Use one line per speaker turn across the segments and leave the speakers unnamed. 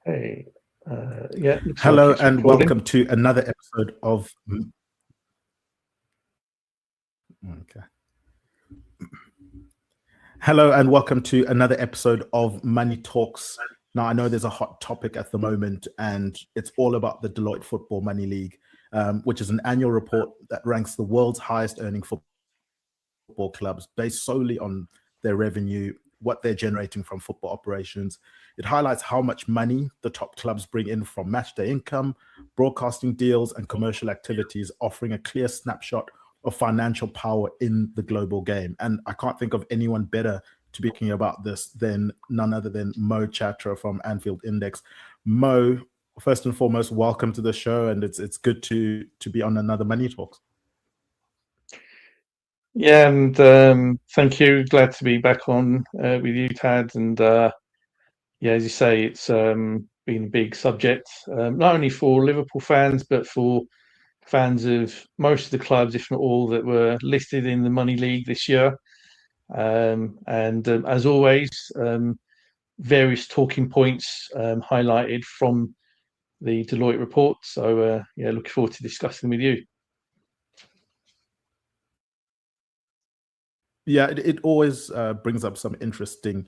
Hey, yeah.
Hello and welcome to another episode of. Okay. Hello and welcome to another episode of Money Talks. Now, I know there's a hot topic at the moment, and it's all about the Deloitte Football Money League, which is an annual report that ranks the world's highest earning football clubs based solely on their revenue, what they're generating from football operations. It highlights how much money the top clubs bring in from matchday income, broadcasting deals, and commercial activities, offering a clear snapshot of financial power in the global game. And I can't think of anyone better to be talking about this than none other than Mo Chatra from Anfield Index. Mo, first and foremost, welcome to the show, and it's good to be on another Money Talks.
Yeah, and thank you. Glad to be back on with you, Tad. And yeah, as you say, it's been a big subject, not only for Liverpool fans, but for fans of most of the clubs, if not all, that were listed in the Money League this year. As always, various talking points highlighted from the Deloitte report. So yeah, looking forward to discussing with you.
Yeah, it always brings up some interesting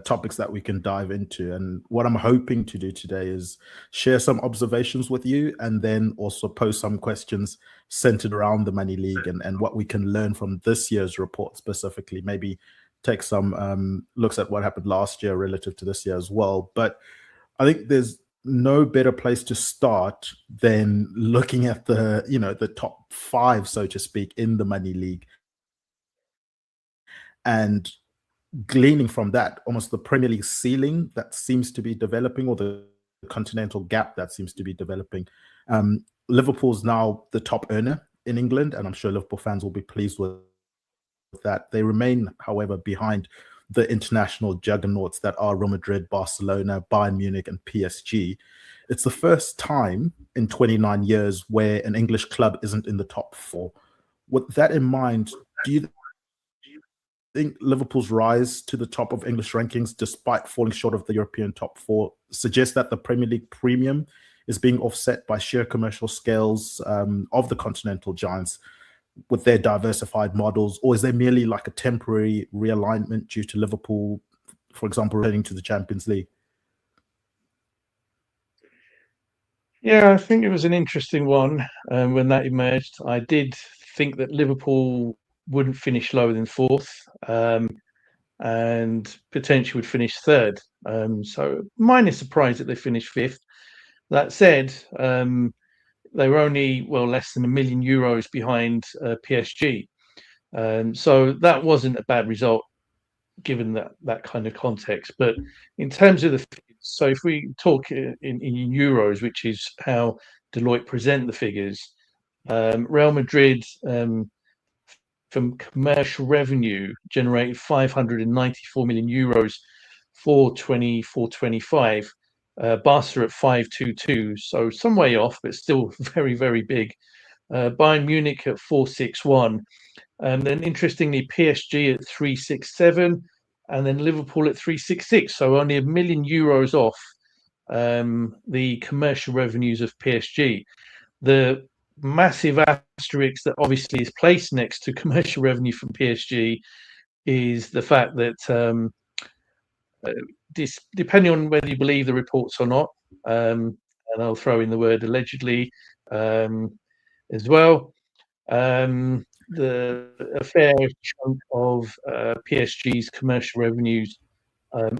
topics that we can dive into. And what I'm hoping to do today is share some observations with you, and then also pose some questions centered around the Money League and what we can learn from this year's report specifically. Maybe take some looks at what happened last year relative to this year as well. But I think there's no better place to start than looking at the top five, so to speak, in the Money League. And gleaning from that, almost the Premier League ceiling that seems to be developing, or the continental gap that seems to be developing. Liverpool's now the top earner in England, and I'm sure Liverpool fans will be pleased with that. They remain, however, behind the international juggernauts that are Real Madrid, Barcelona, Bayern Munich, and PSG. It's the first time in 29 years where an English club isn't in the top four. With that in mind, do you think Liverpool's rise to the top of English rankings, despite falling short of the European top four, suggests that the Premier League premium is being offset by sheer commercial scales of the continental giants with their diversified models? Or is there merely like a temporary realignment due to Liverpool, for example, returning to the Champions League?
Yeah, I think it was an interesting one when that emerged. I did think that Liverpool wouldn't finish lower than fourth, and potentially would finish third. So minor surprise that they finished fifth. That said, they were only less than €1 million behind PSG. So that wasn't a bad result given that kind of context. But in terms of the figures, so if we talk in euros, which is how Deloitte present the figures, Real Madrid from commercial revenue generated €594 million for 24-25. Barca at 522, so some way off, but still very, very big. Bayern Munich at 461. And then interestingly, PSG at 367, and then Liverpool at 366. So only €1 million off the commercial revenues of PSG. The massive asterisk that obviously is placed next to commercial revenue from PSG is the fact that depending on whether you believe the reports or not, and I'll throw in the word allegedly as well, a fair chunk of PSG's commercial revenues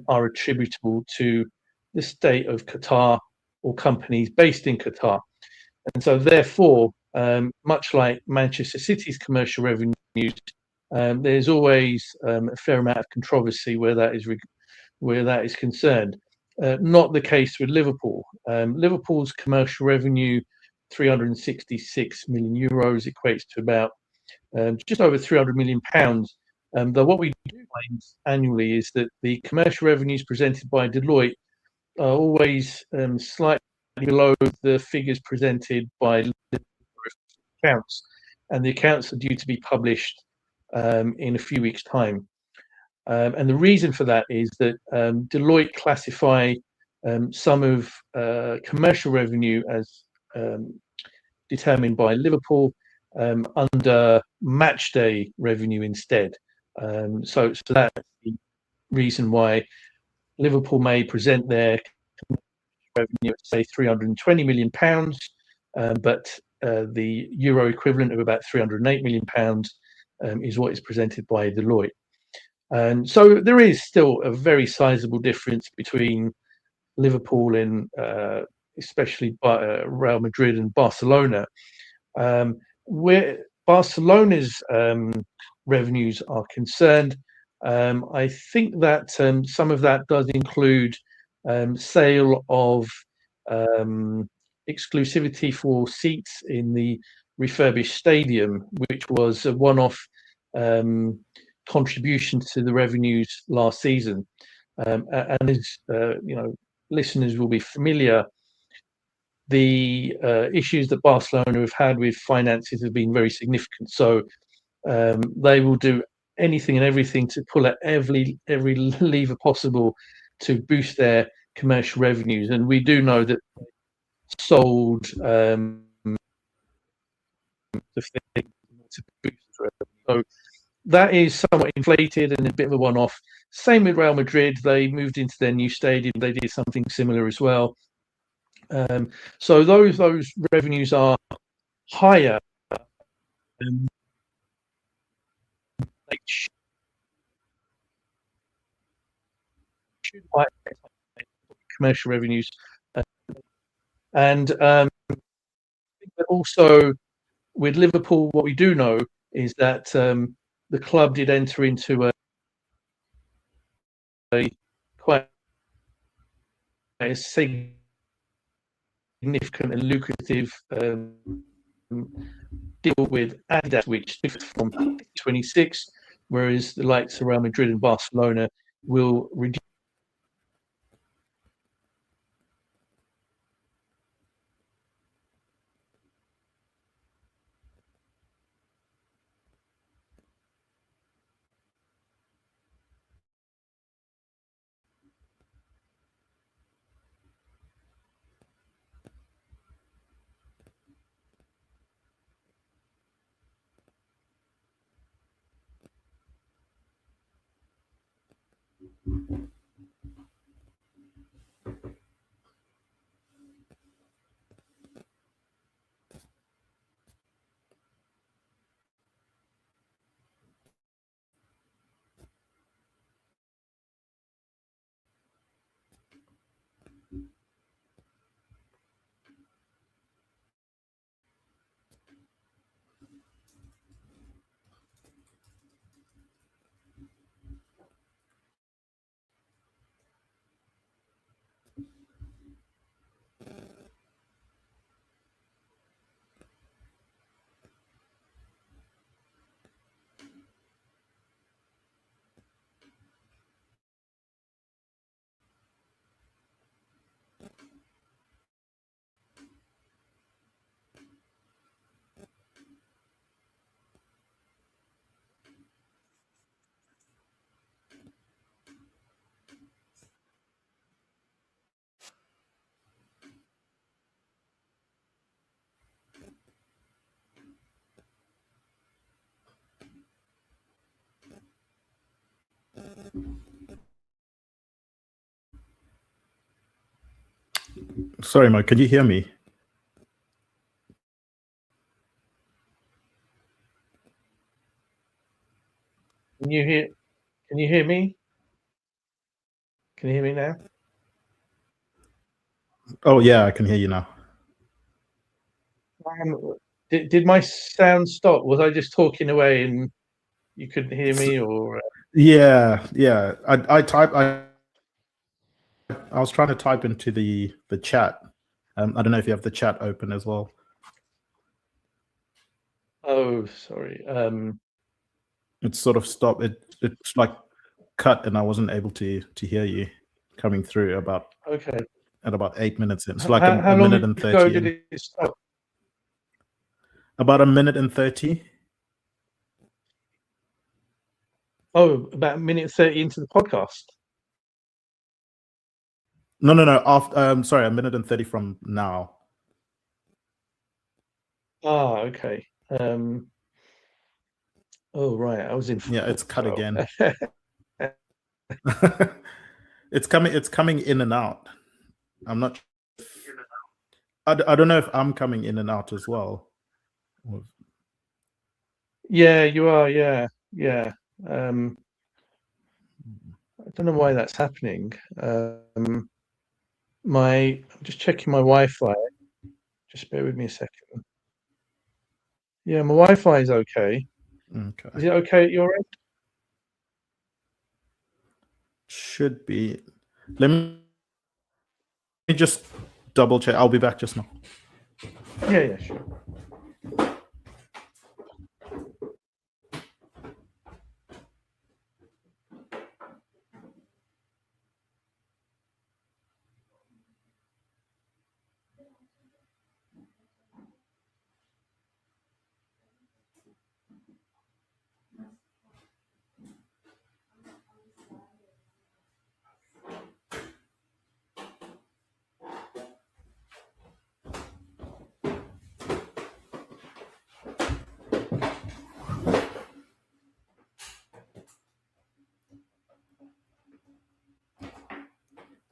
are attributable to the state of Qatar or companies based in Qatar. And so therefore, much like Manchester City's commercial revenues, there's always a fair amount of controversy where that is concerned. Not the case with Liverpool. Liverpool's commercial revenue, €366 million, equates to about just over £300 million. Though what we do find annually is that the commercial revenues presented by Deloitte are always slightly below the figures presented by accounts, and the accounts are due to be published in a few weeks' time. And the reason for that is that Deloitte classify some of commercial revenue as determined by Liverpool under matchday revenue instead. So that's the reason why Liverpool may present their revenue at, say, £320 million, but the euro equivalent of about £308 million is what is presented by Deloitte. And so there is still a very sizable difference between Liverpool and especially Real Madrid and Barcelona. Where Barcelona's revenues are concerned, I think that some of that does include sale of exclusivity for seats in the refurbished stadium, which was a one-off contribution to the revenues last season. And as listeners will be familiar, the issues that Barcelona have had with finances have been very significant. So they will do anything and everything to pull at every lever possible to boost their commercial revenues. And we do know that they sold the thing to boost revenue. So that is somewhat inflated and a bit of a one-off. Same with Real Madrid. They moved into their new stadium. They did something similar as well. So those revenues are higher. They should commercial revenues, and also with Liverpool, what we do know is that the club did enter into a quite a significant and lucrative deal with Adidas, which differs from 26, whereas the likes of Real Madrid and Barcelona will reduce.
Sorry, Mike, can you hear me?
Can you hear me? Can you hear me now?
Oh, yeah, I can hear you now.
Did my sound stop? Was I just talking away and you couldn't hear me, or?
Yeah. I was trying to type into the chat. I don't know if you have the chat open as well.
Oh, sorry.
It sort of stopped. It's like cut, and I wasn't able to hear you coming through at about 8 minutes in. It's like
how
a
long
minute and 30.
ago did it stop?
About a minute and 30.
Oh, about a minute 30 into the podcast.
No. After, sorry, a minute and 30 from now.
Ah, okay. Oh, right. I was in.
Yeah, it's cut
Well.
again. It's coming in and out. I'm not. I don't know if I'm coming in and out as well.
Yeah, you are. Yeah. I don't know why that's happening. I'm just checking my Wi-Fi. Just bear with me a second. Yeah, my Wi-Fi is okay.
Okay.
Is it okay at your end?
Should be. Let me just double check. I'll be back just now.
Yeah, sure.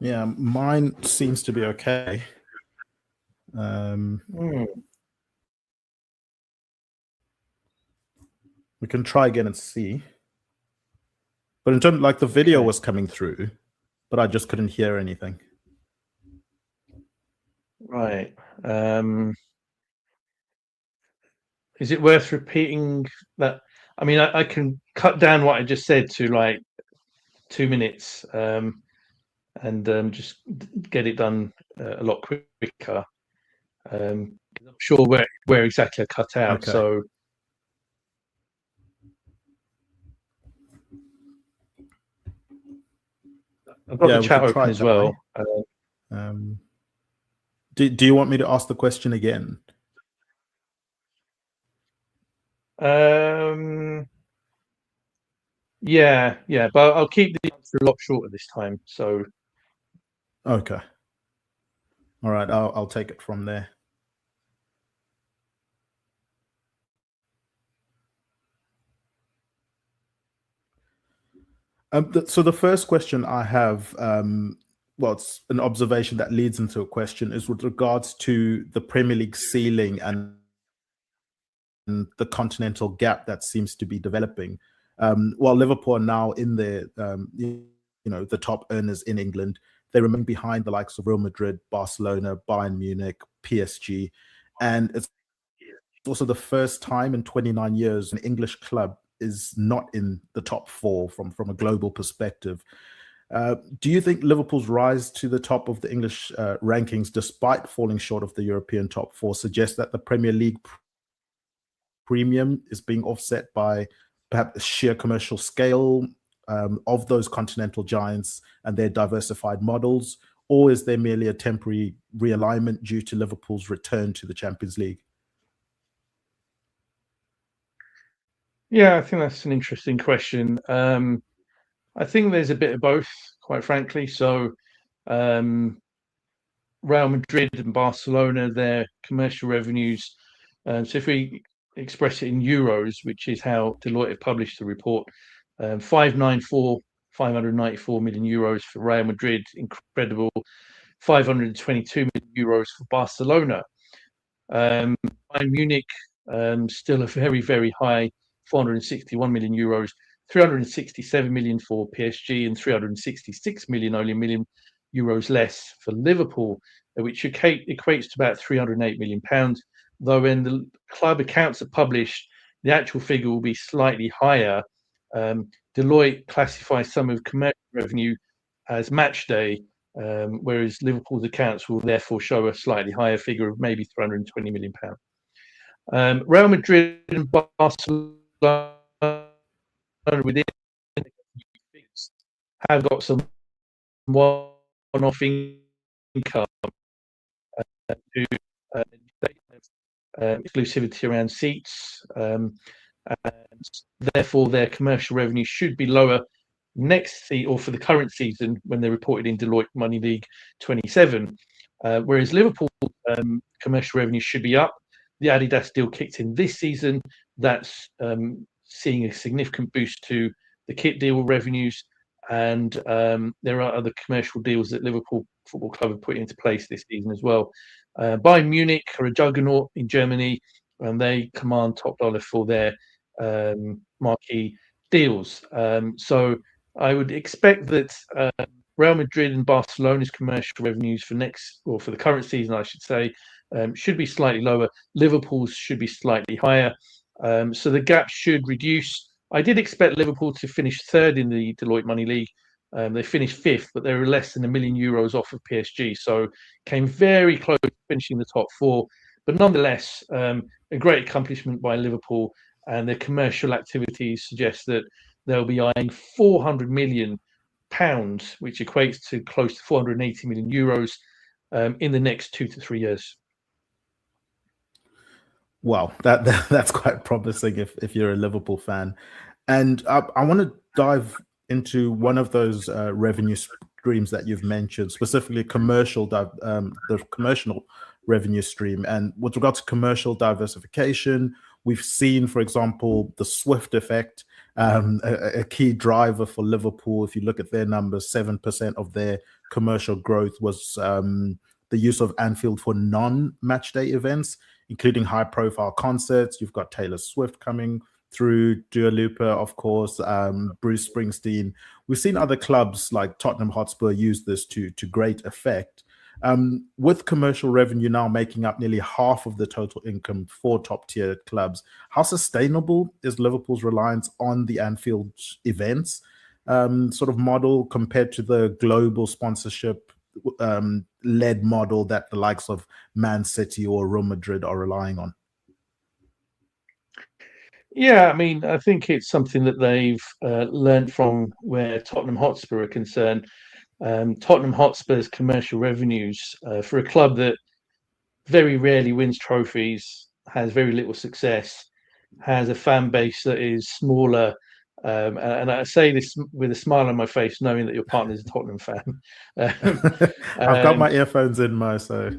Yeah, mine seems to be okay. We can try again and see. But in terms, like, the video was coming through, but I just couldn't hear anything.
Right. Is it worth repeating that? I mean, I can cut down what I just said to like 2 minutes, and just get it done a lot quicker. I'm not sure where exactly I cut out.
Okay.
So I've got the chat open as well.
Do you want me to ask the question again?
Yeah, but I'll keep the answer a lot shorter this time. So
okay. All right, I'll take it from there. So the first question I have, well, it's an observation that leads into a question, is with regards to the Premier League ceiling and the continental gap that seems to be developing. While Liverpool are now in the top earners in England, they remain behind the likes of Real Madrid, Barcelona, Bayern Munich, PSG, and it's also the first time in 29 years an English club is not in the top four from a global perspective. Do you think Liverpool's rise to the top of the English rankings, despite falling short of the European top four, suggests that the Premier League premium is being offset by perhaps sheer commercial scale of those continental giants and their diversified models? Or is there merely a temporary realignment due to Liverpool's return to the Champions League?
yeah, I think that's an interesting question. I think there's a bit of both, quite frankly. So Real Madrid and Barcelona, their commercial revenues. So if we express it in euros, which is how Deloitte have published the report, 594 million euros for Real Madrid, incredible. 522 million euros for Barcelona. Bayern Munich, still a very, very high 461 million euros, 367 million for PSG, and 366 million, only million euros less for Liverpool, which equates to about 308 million pounds. Though when the club accounts are published, the actual figure will be slightly higher. Deloitte classifies some of commercial revenue as matchday, whereas Liverpool's accounts will therefore show a slightly higher figure of maybe 320 million pounds. Real Madrid and Barcelona within have got some one-off income to exclusivity around seats, and therefore their commercial revenue should be lower for the current season when they're reported in Deloitte Money League 27. Whereas Liverpool commercial revenue should be up. The Adidas deal kicked in this season. That's seeing a significant boost to the kit deal revenues. And there are other commercial deals that Liverpool Football Club have put into place this season as well. Bayern Munich are a juggernaut in Germany, and they command top dollar for their marquee deals. So I would expect that Real Madrid and Barcelona's commercial revenues for the current season, I should say, should be slightly lower. Liverpool's should be slightly higher. So the gap should reduce. I did expect Liverpool to finish third in the Deloitte Money League. They finished fifth, but they were less than €1 million off of PSG. So came very close to finishing the top four. But nonetheless, a great accomplishment by Liverpool, and their commercial activities suggest that they'll be eyeing £400 million, which equates to close to €480 million in the next 2 to 3 years.
Wow, that's quite promising if you're a Liverpool fan. And I want to dive into one of those revenue streams that you've mentioned, specifically the commercial revenue stream. And with regard to commercial diversification, we've seen, for example, the Swift effect, a key driver for Liverpool. If you look at their numbers, 7% of their commercial growth was the use of Anfield for non-match day events, including high-profile concerts. You've got Taylor Swift coming through, Dua Lipa, of course, Bruce Springsteen. We've seen other clubs like Tottenham Hotspur use this to great effect. With commercial revenue now making up nearly half of the total income for top-tier clubs, how sustainable is Liverpool's reliance on the Anfield events sort of model compared to the global sponsorship led model that the likes of Man City or Real Madrid are relying on?
Yeah, I mean, I think it's something that they've learned from where Tottenham Hotspur are concerned. Tottenham Hotspur's commercial revenues for a club that very rarely wins trophies, has very little success, has a fan base that is smaller. And I say this with a smile on my face, knowing that your partner's a Tottenham fan.
I've got my earphones in, so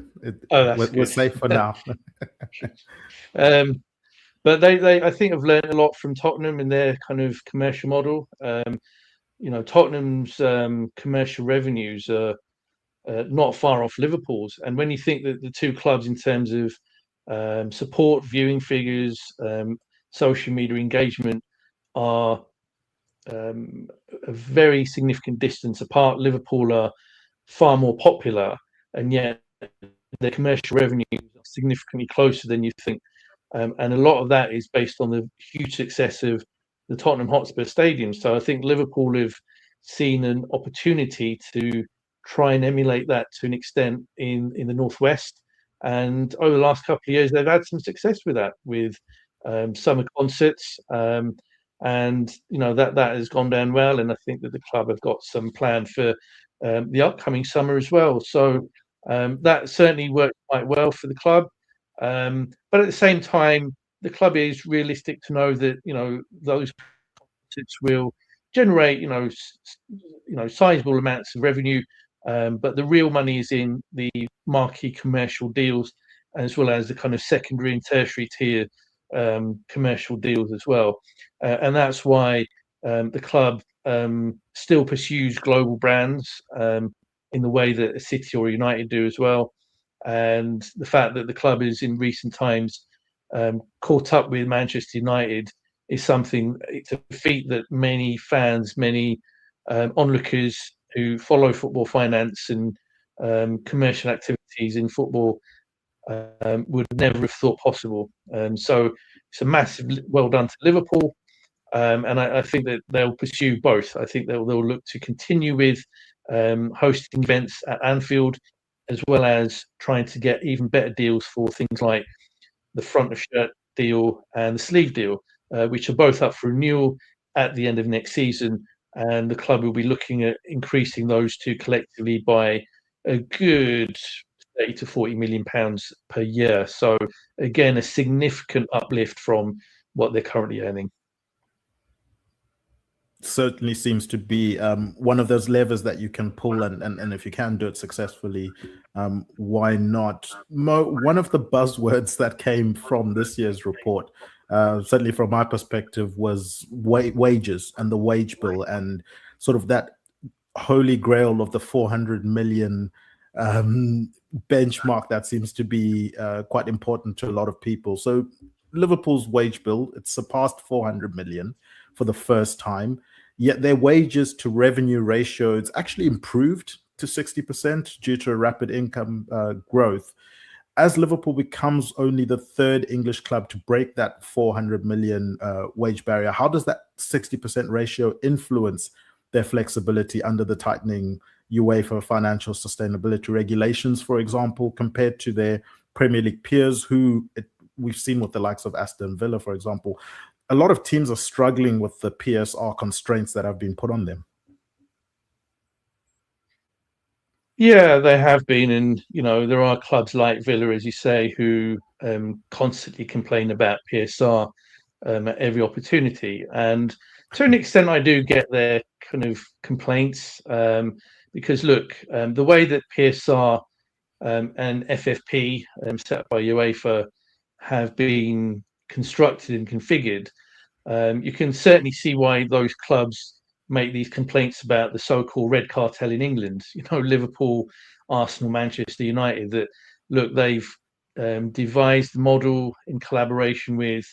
we're safe for now.
But they I think have learned a lot from Tottenham in their kind of commercial model. Tottenham's commercial revenues are not far off Liverpool's, and when you think that the two clubs, in terms of support, viewing figures, social media engagement, are a very significant distance apart. Liverpool are far more popular, and yet their commercial revenue is significantly closer than you think. And a lot of that is based on the huge success of the Tottenham Hotspur Stadium. So I think Liverpool have seen an opportunity to try and emulate that to an extent in the Northwest. And over the last couple of years, they've had some success with that, with summer concerts. And, that has gone down well. And I think that the club have got some plan for the upcoming summer as well. So that certainly worked quite well for the club. But at the same time, the club is realistic to know that those concerts will generate sizable amounts of revenue, but the real money is in the marquee commercial deals, as well as the kind of secondary and tertiary tier commercial deals as well, and that's why the club still pursues global brands in the way that a City or United do as well. And the fact that the club is in recent times caught up with Manchester United is something. It's a feat that many fans, many onlookers who follow football finance and commercial activities in football would never have thought possible. So it's a massive well done to Liverpool, and I think that they'll pursue both. I think they'll look to continue with hosting events at Anfield, as well as trying to get even better deals for things like the front of shirt deal and the sleeve deal, which are both up for renewal at the end of next season. And the club will be looking at increasing those two collectively by a good £30 to £40 million per year. So again, a significant uplift from what they're currently earning.
certainly seems to be one of those levers that you can pull, and if you can do it successfully, why not? One of the buzzwords that came from this year's report, certainly from my perspective, was wages and the wage bill, and sort of that holy grail of the 400 million benchmark that seems to be quite important to a lot of people. So Liverpool's wage bill, it surpassed 400 million for the first time, yet their wages to revenue ratio, it's actually improved to 60% due to a rapid income growth. As Liverpool becomes only the third English club to break that 400 million wage barrier, how does that 60% ratio influence their flexibility under the tightening UEFA financial sustainability regulations, for example, compared to their Premier League peers, who we've seen with the likes of Aston Villa, for example? A lot of teams are struggling with the PSR constraints that have been put on them.
Yeah, they have been, and there are clubs like Villa, as you say, who constantly complain about PSR at every opportunity. And to an extent, I do get their kind of complaints, because look, the way that PSR and FFP set up by UEFA have been constructed and configured, you can certainly see why those clubs make these complaints about the so-called red cartel in England. Liverpool, Arsenal, Manchester United. That look, they've devised the model in collaboration with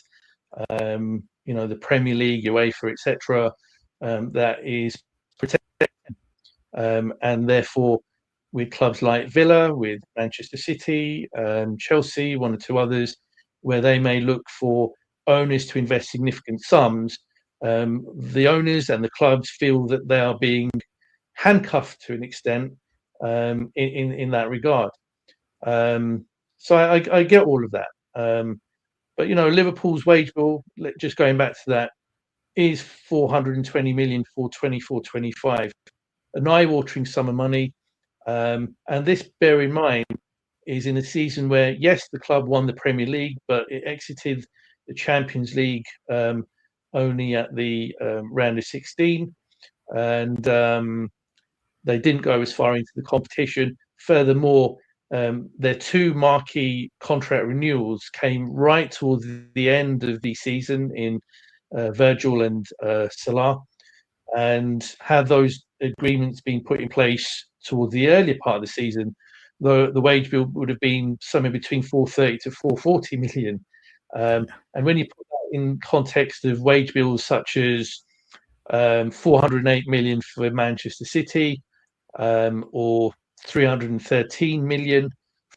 the Premier League, UEFA, etc. That is protected, and therefore, with clubs like Villa, with Manchester City, Chelsea, one or two others, where they may look for owners to invest significant sums, the owners and the clubs feel that they are being handcuffed to an extent in that regard. So I get all of that. But Liverpool's wage bill, just going back to that, is 420 million for 24-25, an eye-watering sum of money. And this, bear in mind, is in a season where, yes, the club won the Premier League, but it exited the Champions League only at the round of 16, and they didn't go as far into the competition. Furthermore, their two marquee contract renewals came right towards the end of the season in Virgil and Salah, and had those agreements been put in place towards the earlier part of the season, the wage bill would have been somewhere between 430 to 440 million. And when you put that in context of wage bills such as 408 million for Manchester City, or 313 million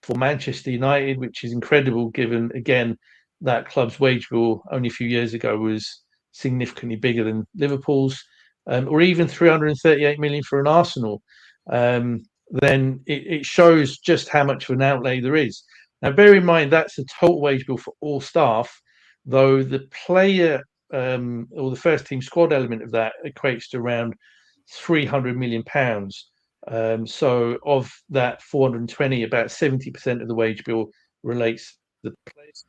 for Manchester United, which is incredible given, again, that club's wage bill only a few years ago was significantly bigger than Liverpool's, or even 338 million for an Arsenal, then it shows just how much of an outlay there is. Now, bear in mind, that's a total wage bill for all staff, though the player or the first team squad element of that equates to around £300 million. So of that 420, about 70% of the wage bill relates to the players.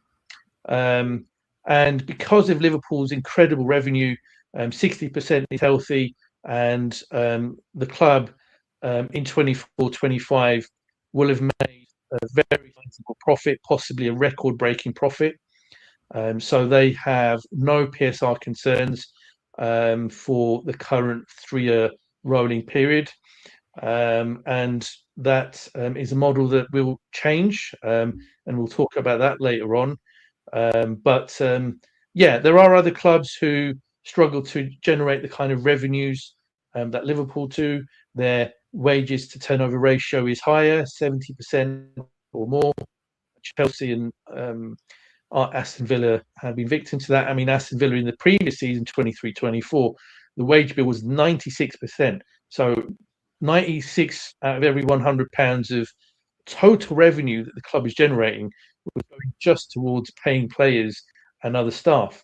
And because of Liverpool's incredible revenue, 60% is healthy, and the club in 24-25 will have made a very sizable profit, possibly a record-breaking profit. So they have no PSR concerns for the current 3-year rolling period. And that is a model that will change, and we'll talk about that later on. But there are other clubs who struggle to generate the kind of revenues that Liverpool do. Their wages to turnover ratio is higher, 70% or more. Chelsea and Aston Villa have been victim to that. I mean, Aston Villa in the previous season, 23-24, the wage bill was 96%. So 96 out of every £100 of total revenue that the club is generating was going just towards paying players and other staff.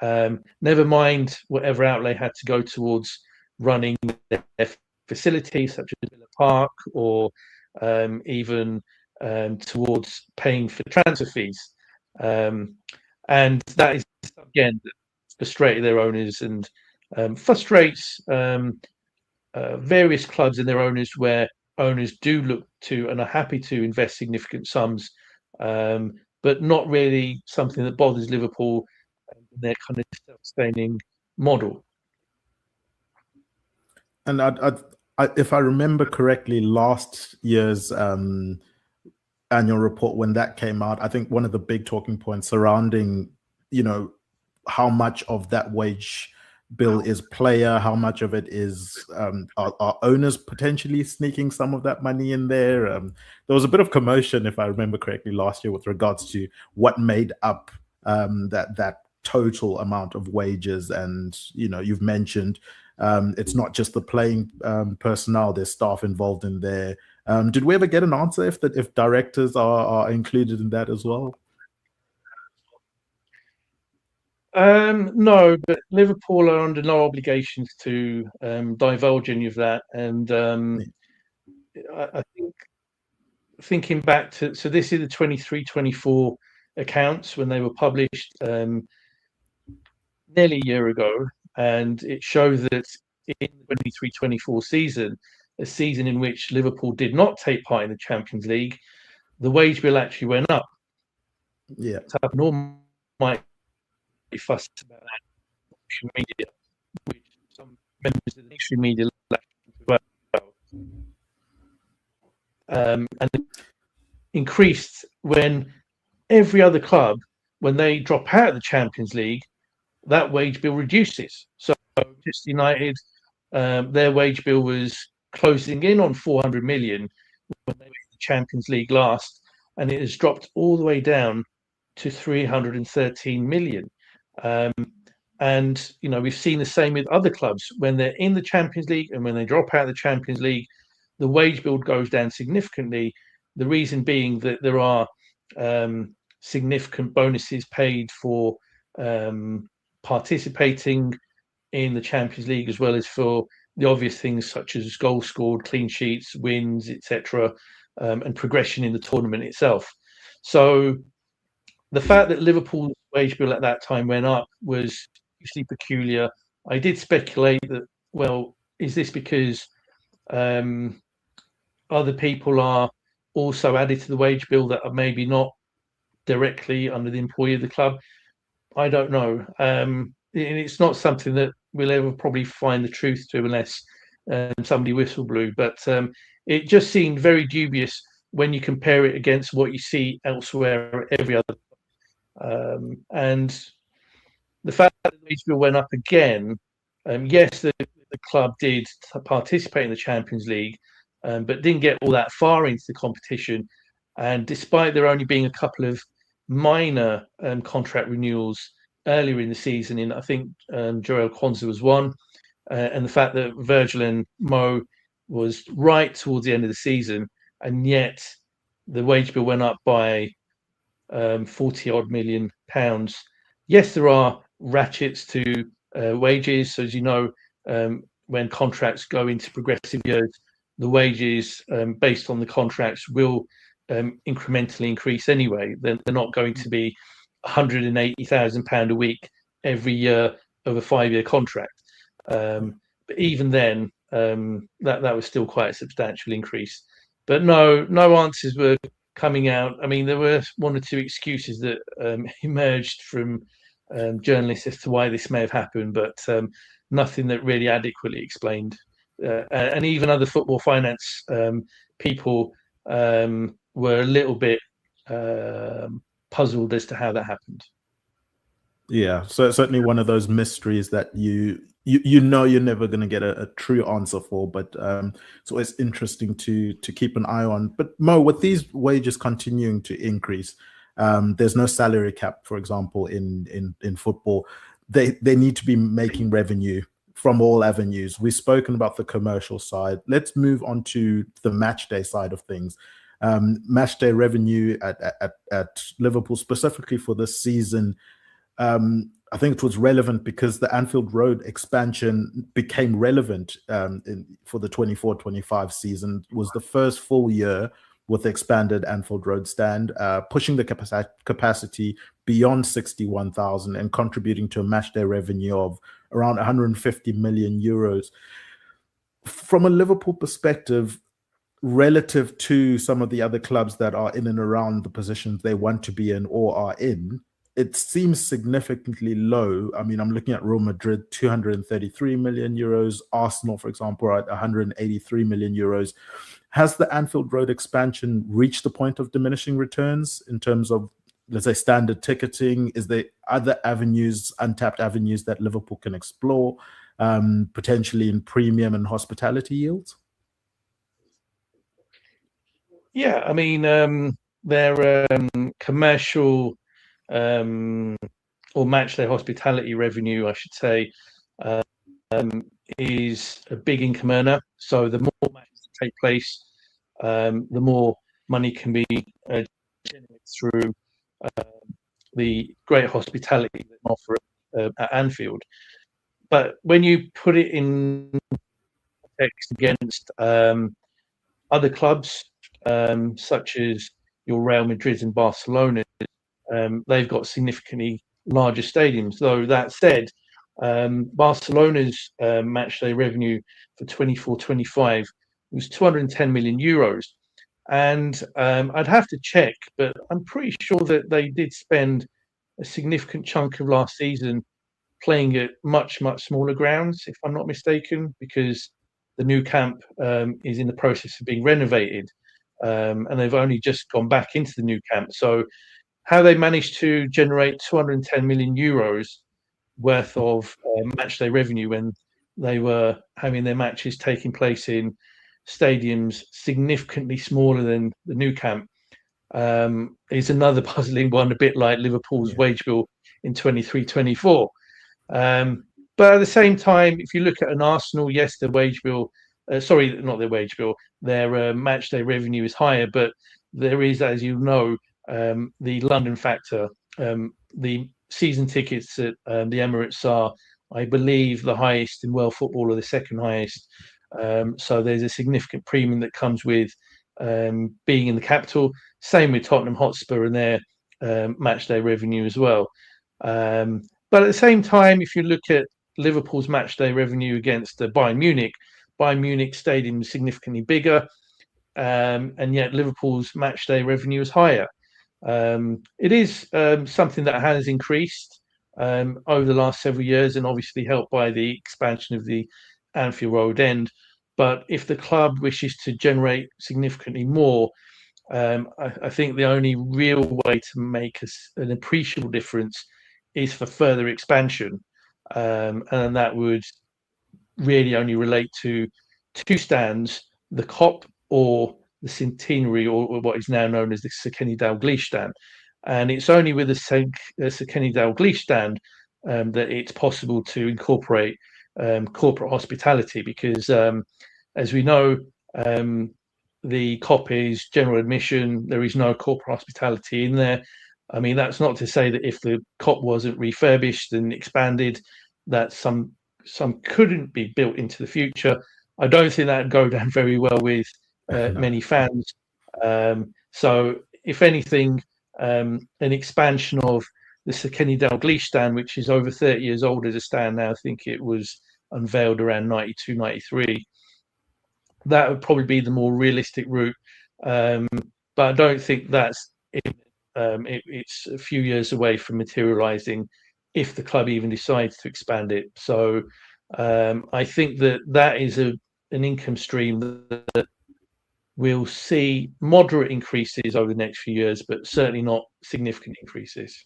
Never mind whatever outlay had to go towards running their facilities, such as Villa Park, or even towards paying for transfer fees. And that is, again, frustrated their owners, and frustrates various clubs and their owners, where owners do look to and are happy to invest significant sums, but not really something that bothers Liverpool and their kind of self-sustaining model.
And if I remember correctly, last year's annual report, when that came out, I think one of the big talking points surrounding, how much of that wage bill is player, how much of it is are owners potentially sneaking some of that money in there. There was a bit of commotion, if I remember correctly, last year with regards to what made up that total amount of wages. And you've mentioned it's not just the playing personnel, there's staff involved in there. Did we ever get an answer if directors are included in that as well?
No, but Liverpool are under no obligations to divulge any of that. And I think, thinking back to, so this is the 23-24 accounts when they were published nearly a year ago, and it shows that in the 23-24 season, a season in which Liverpool did not take part in the Champions League, the wage bill actually went up.
Yeah,
normal might be fussed about that social media, which some members of the social media like as well. And it increased when every other club, when they drop out of the Champions League, that wage bill reduces. So Manchester United, their wage bill was closing in on 400 million when they were in the Champions League last, and it has dropped all the way down to 313 million. And we've seen the same with other clubs when they're in the Champions League, and when they drop out of the Champions League, the wage bill goes down significantly. The reason being that there are significant bonuses paid for participating in the Champions League, as well as for the obvious things such as goals scored, clean sheets, wins, etc., and progression in the tournament itself. So the fact that Liverpool's wage bill at that time went up was usually peculiar. I did speculate that, well, is this because other people are also added to the wage bill that are maybe not directly under the employee of the club? I don't know. And it's not something that we'll ever probably find the truth to unless somebody whistle blew. But it just seemed very dubious when you compare it against what you see elsewhere every other. And the fact that the wage bill went up again, yes, the club did participate in the Champions League, but didn't get all that far into the competition. And despite there only being a couple of minor contract renewals earlier in the season, in I think Joel Kwanzaa was one, and the fact that Virgil and Mo was right towards the end of the season, and yet the wage bill went up by 40 odd million pounds. Yes, there are ratchets to wages. So as you know, when contracts go into progressive years, the wages based on the contracts will incrementally increase anyway. They're not going to be £180,000 a week every year of a 5-year contract. But even then, that was still quite a substantial increase. But no answers were coming out. I mean, there were one or two excuses that emerged from journalists as to why this may have happened, but nothing that really adequately explained. And even other football finance people were a little bit puzzled as to how that happened.
Yeah, so it's certainly one of those mysteries that you're never going to get a true answer for, but it's always interesting to keep an eye on. But Mo, with these wages continuing to increase, there's no salary cap, for example, in football. They need to be making revenue from all avenues. We've spoken about the commercial side. Let's move on to the match day side of things. Match day revenue at Liverpool, specifically for this season, I think it was relevant because the Anfield Road expansion became relevant for the 24-25 season. It was the first full year with the expanded Anfield Road stand, pushing the capacity beyond 61,000 and contributing to a matchday revenue of around 150 million euros. From a Liverpool perspective, relative to some of the other clubs that are in and around the positions they want to be in or are in, it seems significantly low. I mean, I'm looking at Real Madrid, 233 million euros, Arsenal, for example, at 183 million euros. Has the Anfield Road expansion reached the point of diminishing returns in terms of, let's say, standard ticketing? Is there other avenues, untapped avenues that Liverpool can explore, potentially in premium and hospitality yields?
Yeah, I mean, their commercial or matchday hospitality revenue, I should say, is a big income earner. So the more matches that take place, the more money can be generated through the great hospitality that they offer at Anfield. But when you put it in context against other clubs, such as your Real Madrid and Barcelona, they've got significantly larger stadiums. Though that said, Barcelona's matchday revenue for 24-25 was 210 million euros. And I'd have to check, but I'm pretty sure that they did spend a significant chunk of last season playing at much smaller grounds, if I'm not mistaken, because the new camp is in the process of being renovated, and they've only just gone back into the new camp. So how they managed to generate 210 million euros worth of matchday revenue when they were having their matches taking place in stadiums significantly smaller than the new camp is another puzzling one, a bit like Liverpool's wage bill in 23-24. But at the same time, if you look at an Arsenal, yes, their wage bill, sorry, not their wage bill, their match day revenue is higher, but there is, as you know, the London factor. The season tickets at the Emirates are, I believe, the highest in world football, or the second highest. So there's a significant premium that comes with being in the capital. Same with Tottenham Hotspur and their match day revenue as well. But at the same time, if you look at Liverpool's match day revenue against Bayern Munich stadium is significantly bigger, and yet Liverpool's match day revenue is higher. It is something that has increased over the last several years, and obviously helped by the expansion of the Anfield Road end. But if the club wishes to generate significantly more, I think the only real way to make an appreciable difference is for further expansion, and that would really only relate to two stands, the Kop or the Centenary, or what is now known as the Sekeni Dalglish stand. And it's only with the Sekeni Dalglish stand that it's possible to incorporate corporate hospitality, because as we know, the Kop is general admission. There is no corporate hospitality in there. I mean, that's not to say that if the Kop wasn't refurbished and expanded, that some couldn't be built into the future. I don't think that would go down very well with many fans. So, if anything, an expansion of the Sekeni Dalglish stand, which is over 30 years old as a stand now, I think it was unveiled around 92, 93. That would probably be the more realistic route. But I don't think that's it. It's a few years away from materializing if the club even decides to expand it. So I think that is an income stream that we'll see moderate increases over the next few years, but certainly not significant increases.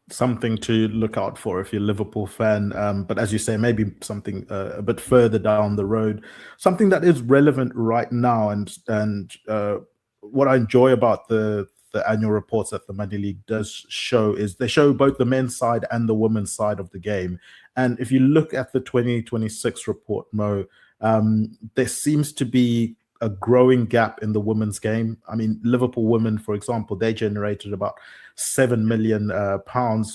Something to look out for if you're a Liverpool fan, but as you say, maybe something a bit further down the road, something that is relevant right now. And what I enjoy about the annual reports that the Money League does show is they show both the men's side and the women's side of the game. And if you look at the 2026 report, Mo, there seems to be a growing gap in the women's game. I mean, Liverpool women, for example, they generated about £7 million,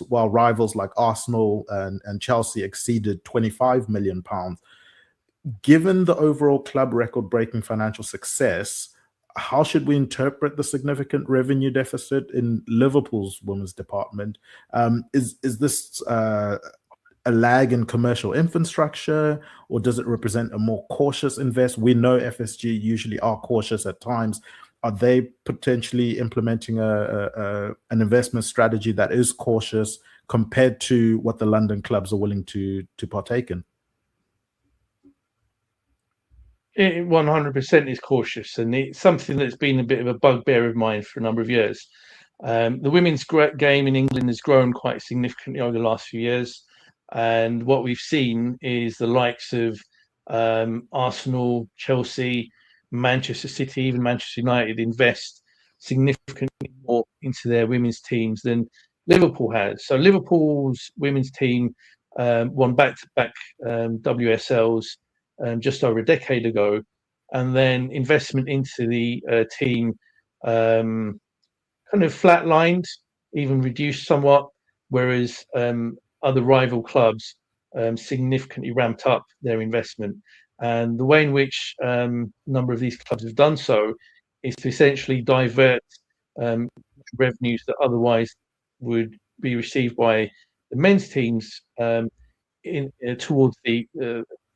while rivals like Arsenal and Chelsea exceeded £25 million. Given the overall club record-breaking financial success, how should we interpret the significant revenue deficit in Liverpool's women's department? Is this a lag in commercial infrastructure, or does it represent a more cautious invest? We know FSG usually are cautious at times. Are they potentially implementing an investment strategy that is cautious compared to what the London clubs are willing to partake in?
It 100% is cautious, and it's something that's been a bit of a bugbear of mine for a number of years. The women's game in England has grown quite significantly over the last few years. And what we've seen is the likes of Arsenal, Chelsea, Manchester City, even Manchester United invest significantly more into their women's teams than Liverpool has. So Liverpool's women's team won back-to-back WSLs just over a decade ago, and then investment into the team kind of flatlined, even reduced somewhat, whereas other rival clubs significantly ramped up their investment. And the way in which a number of these clubs have done so is to essentially divert revenues that otherwise would be received by the men's teams towards the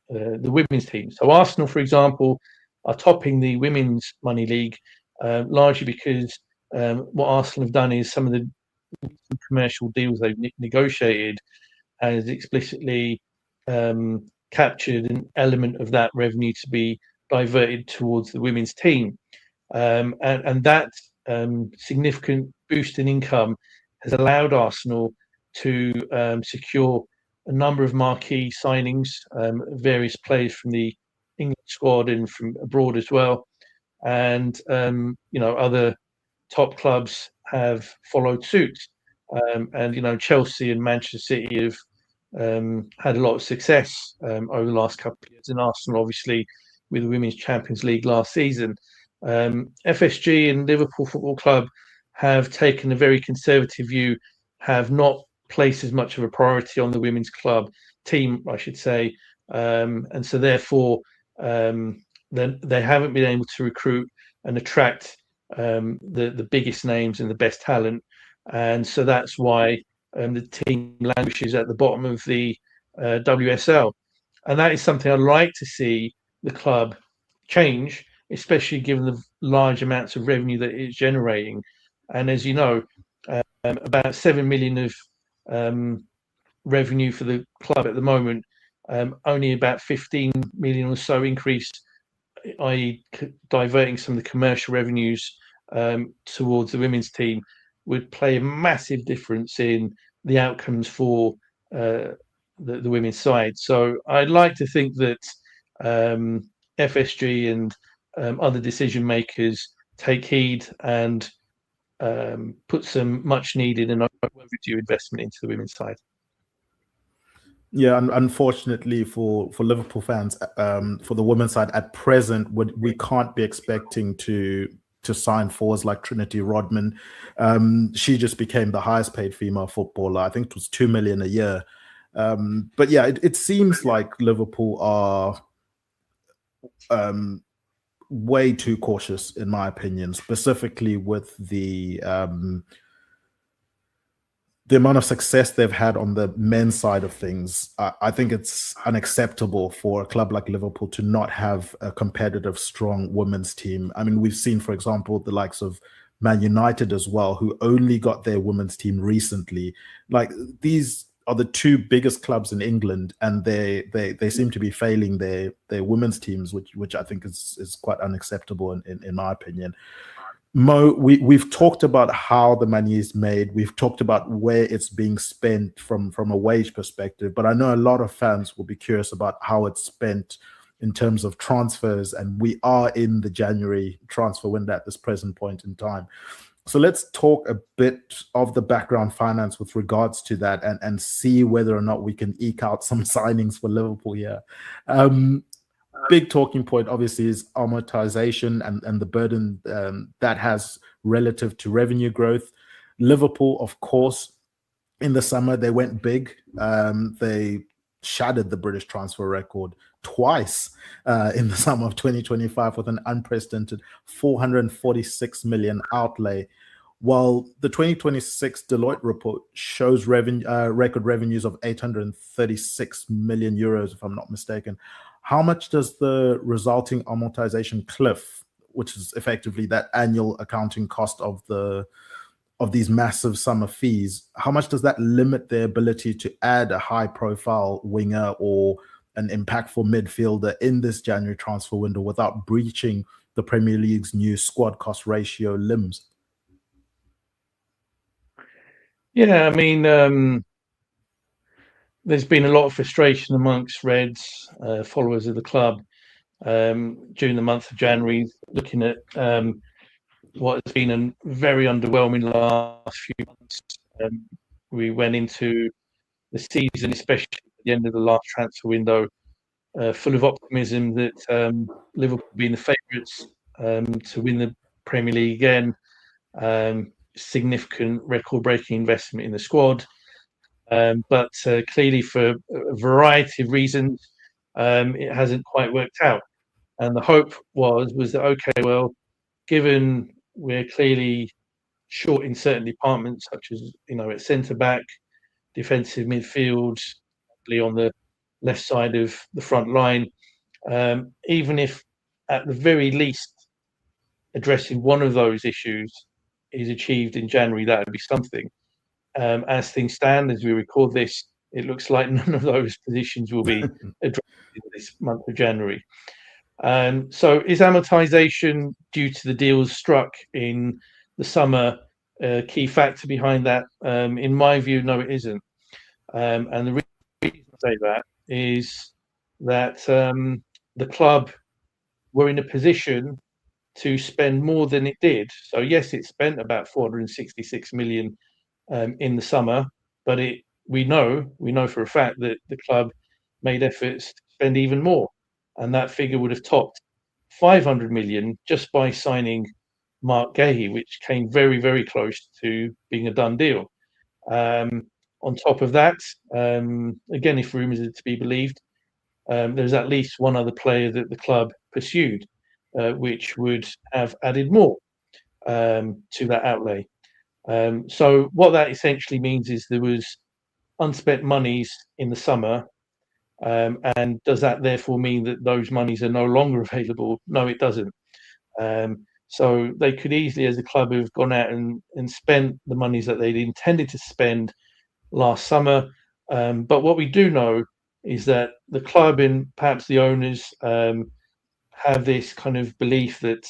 women's team. So Arsenal, for example, are topping the Women's Money League largely because what Arsenal have done is some of the commercial deals they've negotiated has explicitly captured an element of that revenue to be diverted towards the women's team. And that significant boost in income has allowed Arsenal to secure a number of marquee signings, various players from the England squad and from abroad as well. And, other top clubs have followed suit. And Chelsea and Manchester City have had a lot of success over the last couple of years, and Arsenal obviously with the Women's Champions League last season. FSG and Liverpool Football Club have taken a very conservative view, have not placed as much of a priority on the women's club team, I should say, and so therefore they haven't been able to recruit and attract the biggest names and the best talent. And so that's why the team languishes at the bottom of the WSL. And that is something I'd like to see the club change, especially given the large amounts of revenue that it's generating. And as you know, about 7 million of revenue for the club at the moment, only about 15 million or so increase, i.e. diverting some of the commercial revenues towards the women's team, would play a massive difference in the outcomes for the women's side. So I'd like to think that FSG and other decision makers take heed and put some much needed and overdue investment into the women's side.
Yeah, unfortunately for Liverpool fans, for the women's side at present, we can't be expecting to sign forwards like Trinity Rodman. She just became the highest paid female footballer. I think it was 2 million a year. But yeah, it seems like Liverpool are way too cautious, in my opinion, specifically with the amount of success they've had on the men's side of things. I think it's unacceptable for a club like Liverpool to not have a competitive, strong women's team. I mean, we've seen, for example, the likes of Man United as well, who only got their women's team recently. Like, these are the two biggest clubs in England, and they seem to be failing their women's teams, which I think is quite unacceptable in my opinion. Mo, we've talked about how the money is made. We've talked about where it's being spent from a wage perspective, but I know a lot of fans will be curious about how it's spent in terms of transfers, and we are in the January transfer window at this present point in time. So let's talk a bit of the background finance with regards to that and see whether or not we can eke out some signings for Liverpool here. Big talking point, obviously, is amortization and the burden that has relative to revenue growth. Liverpool, of course, in the summer, they went big. They shattered the British transfer record twice in the summer of 2025 with an unprecedented 446 million outlay. While the 2026 Deloitte report shows record revenues of 836 million euros, if I'm not mistaken, how much does the resulting amortization cliff, which is effectively that annual accounting cost of these massive summer fees, how much does that limit their ability to add a high-profile winger or an impactful midfielder in this January transfer window without breaching the Premier League's new squad cost ratio limbs?
Yeah, I mean, there's been a lot of frustration amongst Reds, followers of the club, during the month of January, looking at what has been a very underwhelming last few months. We went into the season, especially at the end of the last transfer window, full of optimism that Liverpool being the favourites to win the Premier League again, significant record-breaking investment in the squad. But clearly, for a variety of reasons, it hasn't quite worked out. And the hope was that, okay, well, given we're clearly short in certain departments, such as, at centre-back, defensive midfield, on the left side of the front line, even if at the very least addressing one of those issues is achieved in January, that would be something. As things stand, as we record this, it looks like none of those positions will be addressed in this month of January. So is amortization due to the deals struck in the summer a key factor behind that? In my view, no, it isn't. And the reason I say that is that the club were in a position to spend more than it did. So yes, it spent about 466 million in the summer, but we know for a fact that the club made efforts to spend even more, and that figure would have topped 500 million just by signing Mark Gahey, which came very, very close to being a done deal. On top of that, again, if rumours are to be believed, there's at least one other player that the club pursued, which would have added more to that outlay. So what that essentially means is there was unspent monies in the summer, and does that therefore mean that those monies are no longer available? No, it doesn't. So they could easily, as a club, have gone out and spent the monies that they'd intended to spend last summer. But what we do know is that the club and perhaps the owners have this kind of belief that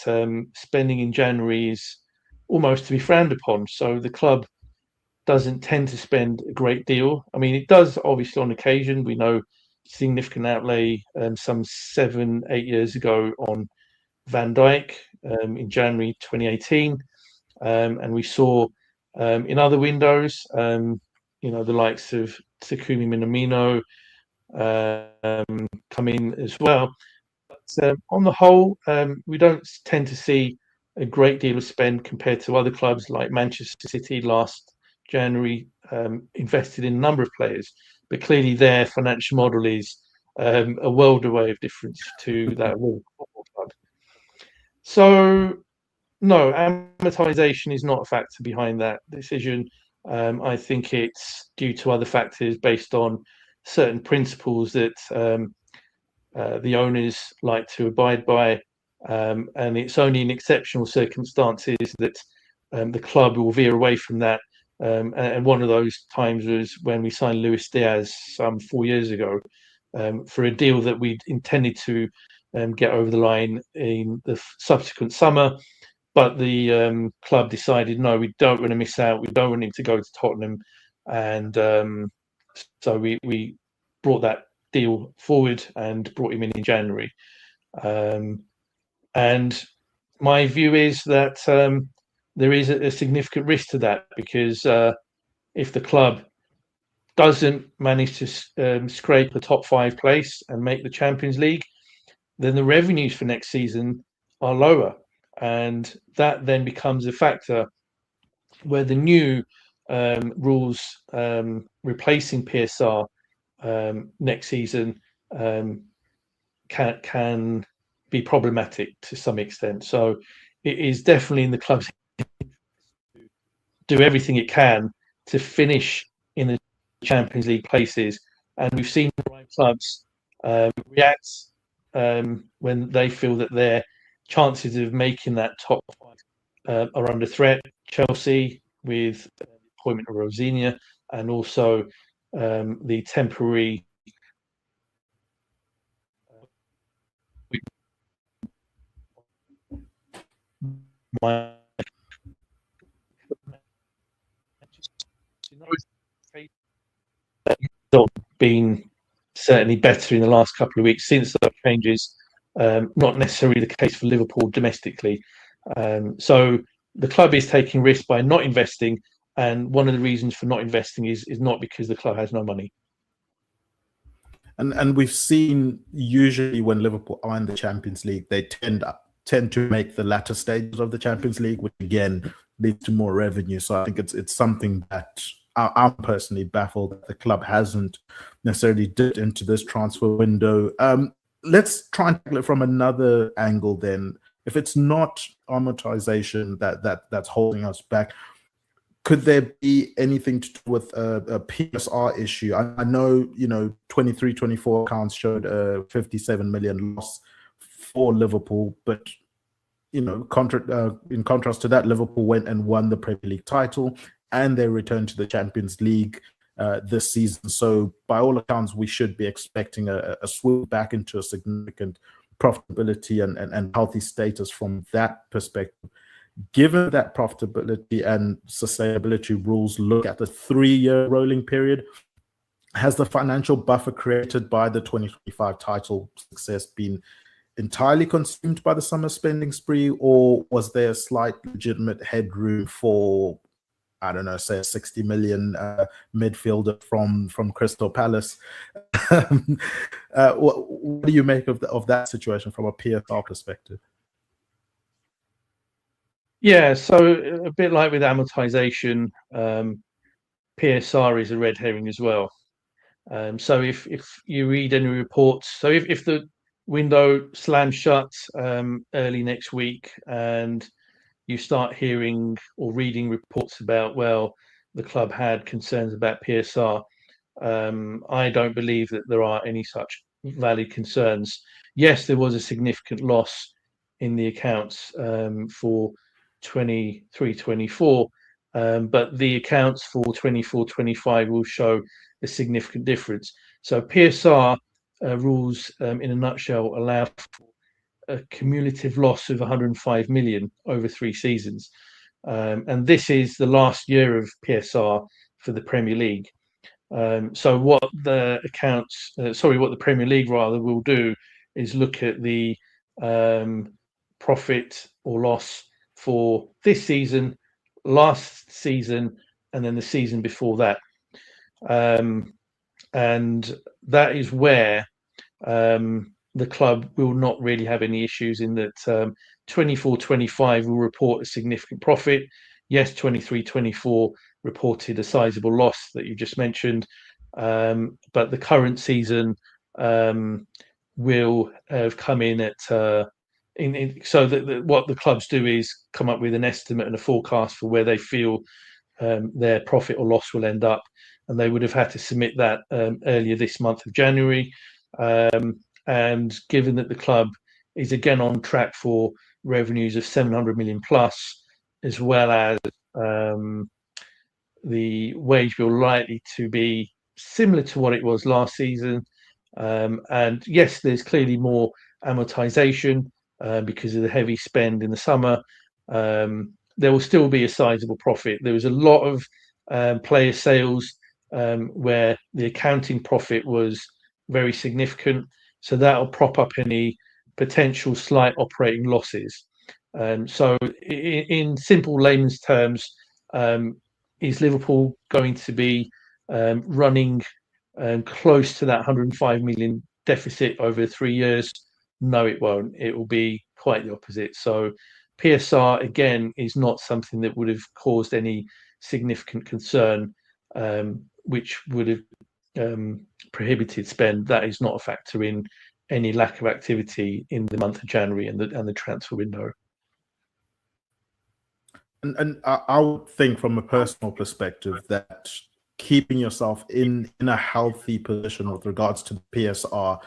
spending in January is almost to be frowned upon. So the club doesn't tend to spend a great deal. I mean, it does obviously on occasion. We know significant outlay some 7-8 years ago on Van Dijk in January 2018, and we saw in other windows, the likes of Takumi Minamino come in as well. But on the whole, we don't tend to see a great deal of spend compared to other clubs like Manchester City last January, invested in a number of players, but clearly their financial model is a world away of difference to that of Liverpool Football Club. So, no, amortization is not a factor behind that decision. I think it's due to other factors based on certain principles that the owners like to abide by, and it's only in exceptional circumstances that the club will veer away from that. And one of those times was when we signed Luis Diaz some 4 years ago for a deal that we'd intended to get over the line in the subsequent summer. But the club decided, no, we don't want to miss out. We don't want him to go to Tottenham. And so we brought that deal forward and brought him in January. And my view is that there is a significant risk to that, because if the club doesn't manage to scrape a top 5 place and make the Champions League, then the revenues for next season are lower. And that then becomes a factor where the new rules replacing PSR next season can be problematic to some extent. So it is definitely in the club's do everything it can to finish in the Champions League places. And we've seen the right clubs react when they feel that their chances of making that top five are under threat. Chelsea with the appointment of Rosinia, and also the temporary been certainly better in the last couple of weeks since those changes. Not necessarily the case for Liverpool domestically. So the club is taking risks by not investing, and one of the reasons for not investing is not because the club has no money.
And we've seen usually when Liverpool are in the Champions League, they tend to make the latter stages of the Champions League, which again leads to more revenue. So I think it's something that I'm personally baffled that the club hasn't necessarily dipped into this transfer window. Let's try and tackle it from another angle then. If it's not amortization that's holding us back, could there be anything to do with a PSR issue? I know, 23-24 accounts showed a 57 million loss for Liverpool, but in contrast to that, Liverpool went and won the Premier League title, and they returned to the Champions League this season. So by all accounts, we should be expecting a swoop back into a significant profitability and healthy status from that perspective. Given that profitability and sustainability rules look at the 3-year rolling period, has the financial buffer created by the 2025 title success been entirely consumed by the summer spending spree, or was there a slight legitimate headroom for, I don't know, say a 60 million midfielder from Crystal Palace? What do you make of that situation from a PSR perspective?
Yeah, so a bit like with amortization, PSR is a red herring as well. So if you read any reports, so if the window slams shut early next week and you start hearing or reading reports about, well, the club had concerns about PSR, I don't believe that there are any such valid concerns. Yes, there was a significant loss in the accounts for 23-24, but the accounts for 24-25 will show a significant difference. So PSR rules, in a nutshell, allow for a cumulative loss of 105 million over 3 seasons, and this is the last year of PSR for the Premier League. So what the Premier League rather will do is look at the profit or loss for this season, last season, and then the season before that. And that is where the club will not really have any issues in that 24-25 will report a significant profit. Yes, 23-24 reported a sizable loss that you just mentioned, but the current season will have come in at so that what the clubs do is come up with an estimate and a forecast for where they feel their profit or loss will end up, and they would have had to submit that earlier this month of January. And given that the club is again on track for revenues of 700 million plus, as well as the wage bill likely to be similar to what it was last season, and yes, there's clearly more amortization because of the heavy spend in the summer. There will still be a sizable profit. There was a lot of player sales where the accounting profit was very significant, so that'll prop up any potential slight operating losses. So in simple layman's terms, is Liverpool going to be running close to that 105 million deficit over 3 years? No, it won't. It will be quite the opposite. So PSR, again, is not something that would have caused any significant concern, which would have prohibited spend. That is not a factor in any lack of activity in the month of January and the transfer window.
And I would think from a personal perspective that keeping yourself in a healthy position with regards to the PSR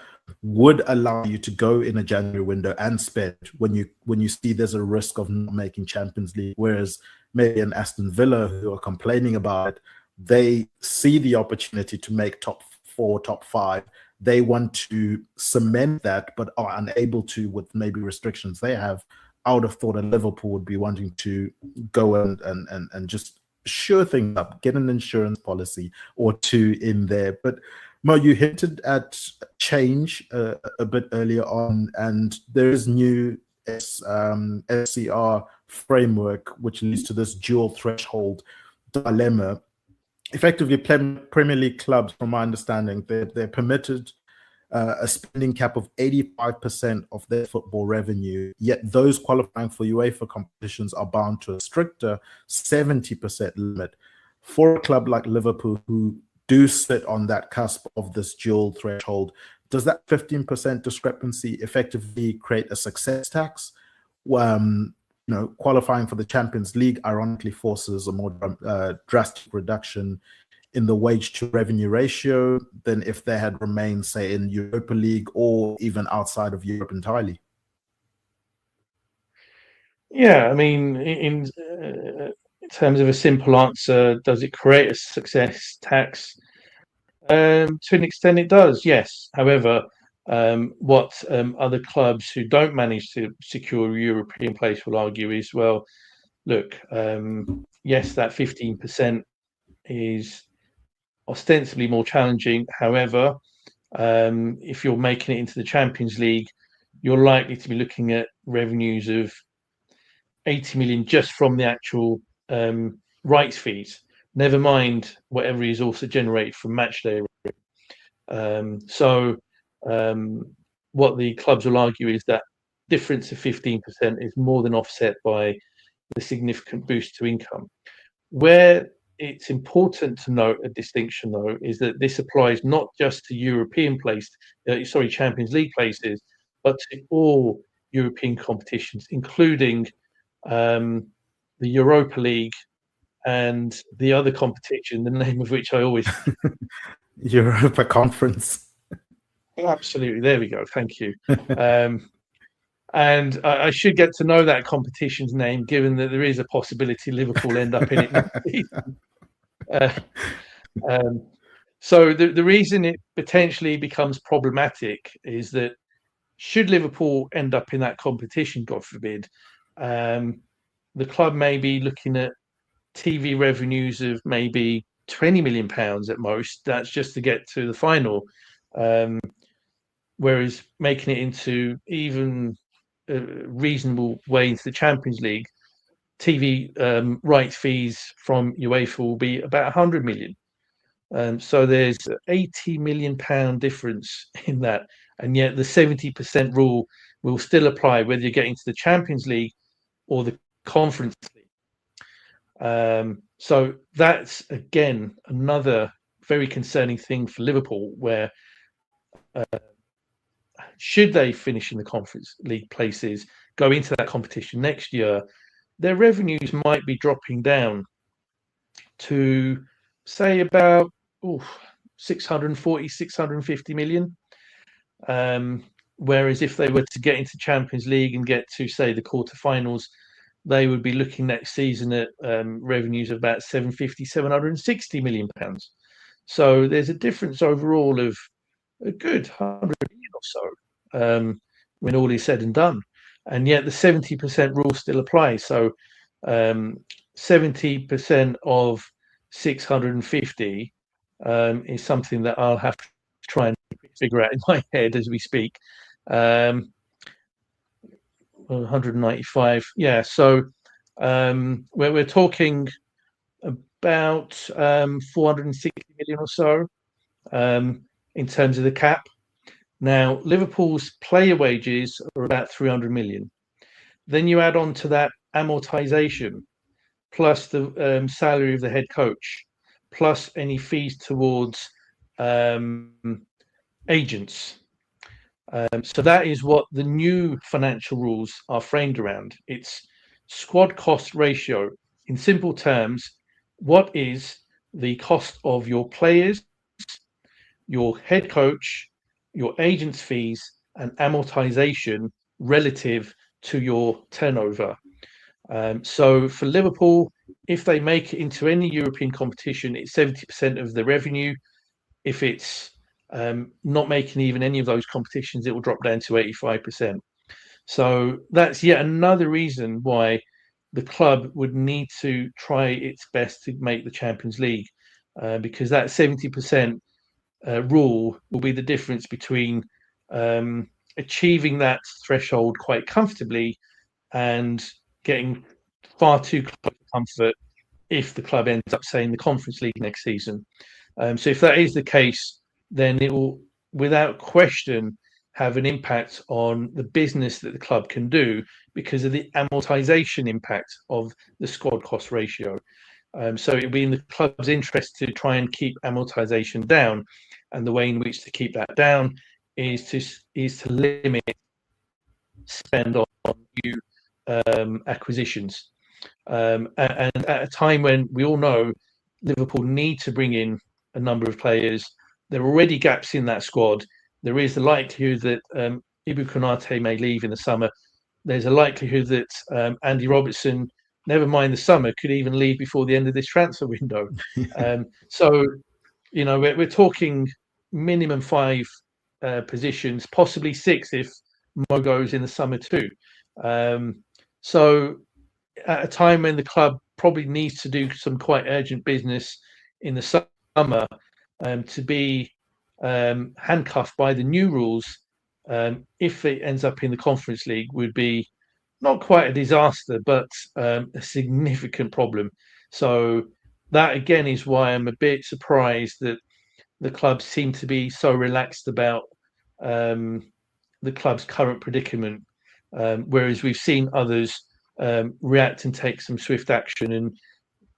would allow you to go in a January window and spend when you see there's a risk of not making Champions League. Whereas maybe an Aston Villa who are complaining about it, they see the opportunity to make top 4, top 5. They want to cement that, but are unable to with maybe restrictions they have. I would have thought that Liverpool would be wanting to go and just sure things up, get an insurance policy or two in there. But Mo, you hinted at change a bit earlier on, and there is new SCR framework which leads to this dual threshold dilemma. Effectively, Premier League clubs, from my understanding, they're permitted a spending cap of 85% of their football revenue, yet those qualifying for UEFA competitions are bound to a stricter 70% limit. For a club like Liverpool, who do sit on that cusp of this dual threshold, does that 15% discrepancy effectively create a success tax? Qualifying for the Champions League ironically forces a more drastic reduction in the wage to revenue ratio than if they had remained, say, in Europa League or even outside of Europe entirely.
Yeah, I mean, in terms of a simple answer, does it create a success tax? To an extent, it does, yes. However, what other clubs who don't manage to secure a European place will argue is, well, look, yes, that 15% is ostensibly more challenging. However, if you're making it into the Champions League, you're likely to be looking at revenues of 80 million just from the actual rights fees, never mind whatever is also generated from matchday. What the clubs will argue is that difference of 15% is more than offset by the significant boost to income. Where it's important to note a distinction, though, is that this applies not just to Champions League places, but to all European competitions, including the Europa League and the other competition, the name of which I always
Europa Conference.
Absolutely, there we go. Thank you. And I should get to know that competition's name, given that there is a possibility Liverpool end up in it next season. So the reason it potentially becomes problematic is that should Liverpool end up in that competition, God forbid, the club may be looking at TV revenues of maybe £20 million at most. That's just to get to the final. Whereas making it into even a reasonable way into the Champions League, TV rights fees from UEFA will be about 100 million. So there's £80 million difference in that. And yet the 70% rule will still apply whether you're getting to the Champions League or the Conference League. So that's, again, another very concerning thing for Liverpool, where should they finish in the Conference League places, go into that competition next year, their revenues might be dropping down to, say, about 640, 650 million. Whereas if they were to get into Champions League and get to, say, the quarterfinals, they would be looking next season at revenues of about 750, 760 million pounds. So there's a difference overall of a good 100 million or so when all is said and done. And yet the 70% rule still applies. So 70% of 650 is something that I'll have to try and figure out in my head as we speak. 195, yeah. So we're talking about 460 million or so in terms of the cap. Now, Liverpool's player wages are about 300 million. Then you add on to that amortization, plus the salary of the head coach, plus any fees towards agents. So that is what the new financial rules are framed around. It's squad cost ratio. In simple terms, what is the cost of your players, your head coach, your agent's fees, and amortization relative to your turnover? So for Liverpool, if they make it into any European competition, it's 70% of the revenue. If it's not making even any of those competitions, it will drop down to 85%. So that's yet another reason why the club would need to try its best to make the Champions League, because that 70% rule will be the difference between achieving that threshold quite comfortably and getting far too close to comfort if the club ends up saying the Conference League next season. So if that is the case, then it will, without question, have an impact on the business that the club can do because of the amortization impact of the squad cost ratio. So it will be in the club's interest to try and keep amortization down, and the way in which to keep that down is to limit spend on new acquisitions. And at a time when we all know Liverpool need to bring in a number of players, there are already gaps in that squad. There is the likelihood that Ibu Konate may leave in the summer. There's a likelihood that Andy Robertson, never mind the summer, could even leave before the end of this transfer window. So, you know, we're talking minimum 5 positions, possibly 6 if Mo goes in the summer too. So at a time when the club probably needs to do some quite urgent business in the summer, to be handcuffed by the new rules, if it ends up in the Conference League, would be not quite a disaster, but a significant problem. So that again is why I'm a bit surprised that the club seem to be so relaxed about the club's current predicament, whereas we've seen others react and take some swift action, and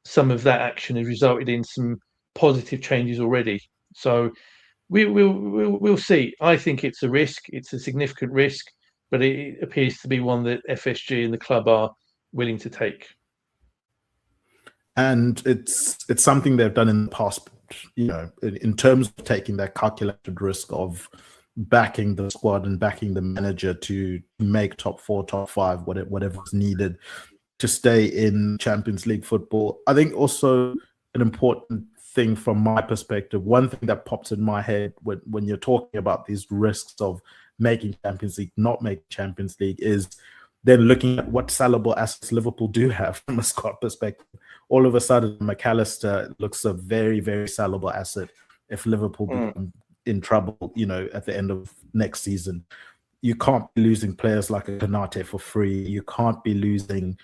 some of that action has resulted in some positive changes already. So we'll see. I think it's a risk. It's a significant risk, but it appears to be one that FSG and the club are willing to take.
And it's something they've done in the past, you know, in terms of taking that calculated risk of backing the squad and backing the manager to make top 4, top 5, whatever's needed to stay in Champions League football. I think also an important thing from my perspective, one thing that pops in my head when you're talking about these risks of making Champions League, not making Champions League, is then looking at what sellable assets Liverpool do have from a squad perspective. All of a sudden, McAllister looks a very, very sellable asset if Liverpool become in trouble, you know, at the end of next season. You can't be losing players like a Konate for free. You can't be losing,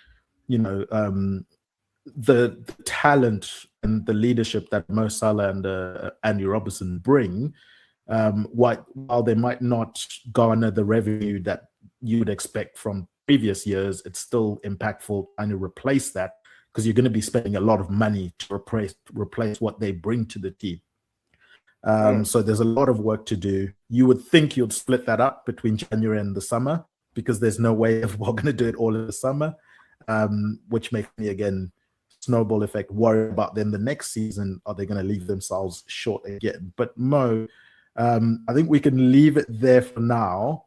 you know, the talent and the leadership that Mo Salah and Andy Robertson bring. While they might not garner the revenue that you would expect from previous years, it's still impactful and to replace that, because you're going to be spending a lot of money to replace what they bring to the team. So there's a lot of work to do. You would think you'd split that up between January and the summer, because there's no way of we're going to do it all in the summer, which makes me, again, snowball effect, worry about then the next season, are they going to leave themselves short again? But Mo, I think we can leave it there for now.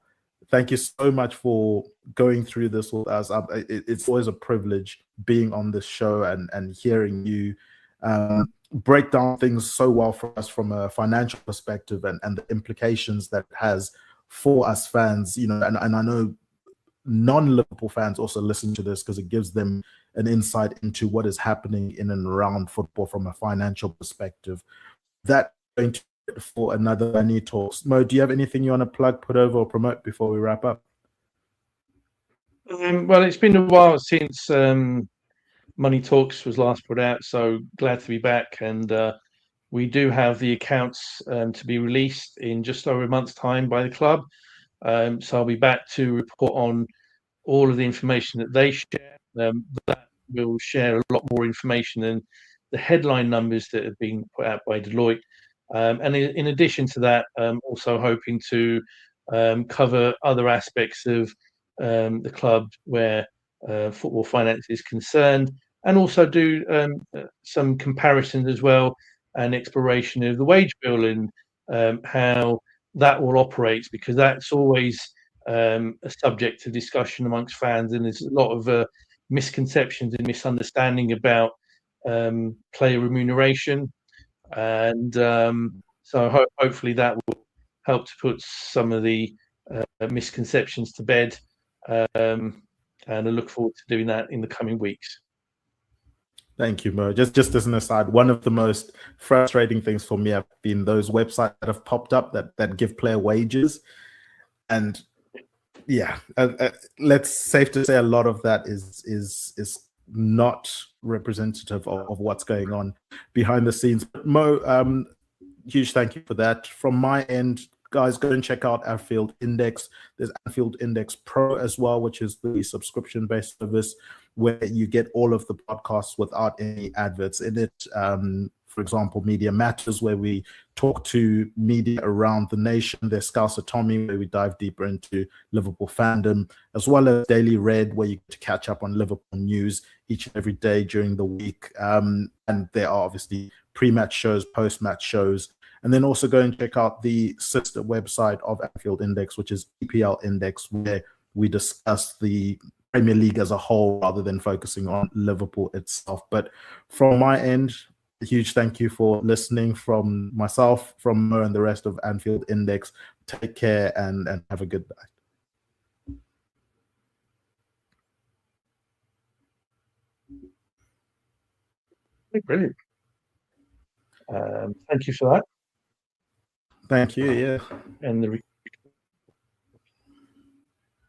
Thank you so much for going through this with us. It's always a privilege being on this show and hearing you break down things so well for us from a financial perspective and the implications that it has for us fans. You know, and I know non-Liverpool fans also listen to this because it gives them an insight into what is happening in and around football from a financial perspective. That's going to be for another Money Talks. Mo, do you have anything you want to plug, put over, or promote before we wrap up?
Well, it's been a while since Money Talks was last put out, so glad to be back. And we do have the accounts to be released in just over a month's time by the club. So I'll be back to report on all of the information that they share. That will share a lot more information than the headline numbers that have been put out by Deloitte. And in addition to that, also hoping to cover other aspects of the club where football finance is concerned, and also do some comparisons as well and exploration of the wage bill and how that all operates, because that's always a subject of discussion amongst fans, and there's a lot of misconceptions and misunderstanding about player remuneration, and so hopefully that will help to put some of the misconceptions to bed, and I look forward to doing that in the coming weeks.
Thank you, Mo. Just as an aside, one of the most frustrating things for me have been those websites that have popped up that give player wages, and yeah, let's safe to say a lot of that is not representative of what's going on behind the scenes. But Mo, huge thank you for that. From my end, guys, go and check out Anfield Index. There's Anfield Index Pro as well, which is the subscription-based service where you get all of the podcasts without any adverts in it. For example, Media Matters, where we talk to media around the nation. There's Scouser-Tommy, where we dive deeper into Liverpool fandom, as well as Daily Red, where you get to catch up on Liverpool news each and every day during the week. And there are obviously pre-match shows, post-match shows. And then also go and check out the sister website of Anfield Index, which is EPL Index, where we discuss the Premier League as a whole rather than focusing on Liverpool itself. But from my end, a huge thank you for listening. From myself, from Mo, and the rest of Anfield Index. Take care and have a good night.
Brilliant. Thank you for that.
Thank you. Yeah.
And the